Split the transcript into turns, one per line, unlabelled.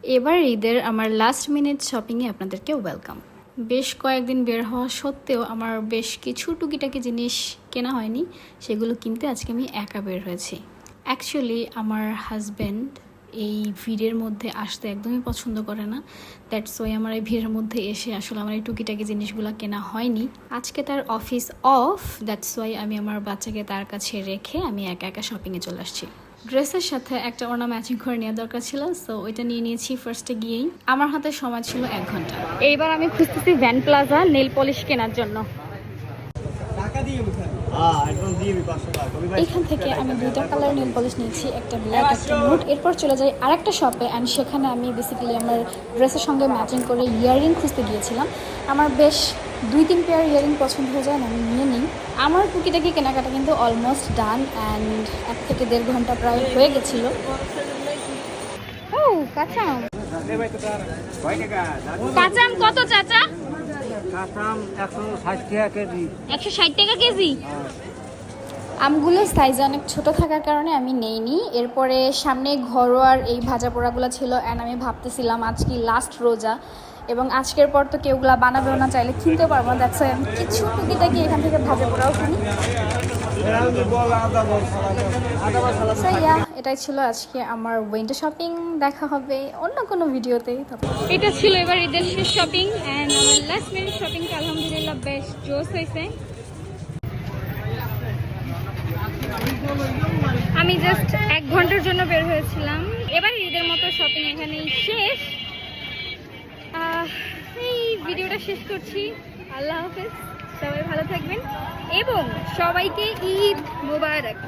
এবার ঈদের আমার লাস্ট মিনিট শপিংয়ে আপনাদেরকে ওয়েলকাম। বেশ কয়েকদিন বের হওয়া সত্ত্বেও আমার বেশ কিছু টুকিটাকি জিনিস কেনা হয়নি, সেগুলো কিনতে আজকে আমি একা বের হয়েছি। অ্যাকচুয়ালি আমার হাজব্যান্ড এই ভিড়ের মধ্যে আসতে একদমই পছন্দ করে না, দ্যাটস ওয়াই আমার এই ভিড়ের মধ্যে এসে আসলে আমার এই টুকিটাকি জিনিসগুলো কেনা হয়নি। আজকে তার অফিস অফ, দ্যাটস ওয়াই আমি আমার বাচ্চাকে তার কাছে রেখে আমি একা একা শপিংয়ে চলে আসছি। ড্রেসের সাথে একটা ওড়না ম্যাচিং করে নেওয়া দরকার ছিল, সো ওইটা নিয়ে নিয়েছি ফার্স্টে গিয়েই। আমার হাতে সময় ছিল 1 ঘন্টা। এইবার আমি খুঁজতেছি ভ্যান প্লাজা নেল পলিশ কেনার জন্য। এখান থেকে আমি 2টা কালার নেল পলিশ নিয়েছি, একটা ব্ল্যাক একটা নুড। এরপর চলে যাই আরেকটা শপে, অ্যান্ড সেখানে আমি বেসিক্যালি আমার ড্রেসের সঙ্গে ম্যাচিং করে ইয়াররিং খুঁজতে গিয়েছিলাম। আমার বেশ 2-3 পেয়ার ইয়াররিং পছন্দ হয়ে যায়, আমি নিয়ে নিই। আমার টুকিটাকি কেনাকাটা কিন্তু অলমোস্ট ডান, অ্যান্ড 1 থেকে 1.5 ঘন্টা প্রায় হয়ে গেছিল। ও কাঁচা আম, কাঁচা আম কত চাচা?
কাঁচা আম 160 টাকা কেজি।
160 টাকা কেজি। আমগুলোর সাইজ অনেক ছোট থাকার কারণে আমি নেইনি। এরপরে সামনে ঘরোয়ার এই ভাজা পোড়াগুলো ছিল, অ্যান্ড আমি ভাবতেছিলাম আজকে লাস্ট রোজা এবং আজকের পর তো কেউগুলা বানাবেও না, চাইলে কিনতে পারবো না। দেখছো আমি কিছু টুকিটাকি এখান থেকে ভাজা পোড়াও কিনি। এটাই ছিল আজকে আমার উইন্টার শপিং। দেখা হবে অন্য কোনো ভিডিওতে। এটা ছিল এবার ঈদের শেষ শপিং, অ্যান্ড আমার লাস্ট মিনিট শপিংটা আলহামদুলিল্লাহ বেশ জোস হয়েছে। আমি জাস্ট 1 ঘন্টার জন্য বের হয়েছিলাম। এবার ঈদের মতো শপিং এখানেই শেষ। এই ভিডিওটা শেষ করছি। আল্লাহ হাফেজ, সবাই ভালো থাকবেন এবং সবাইকে ঈদ মোবারক।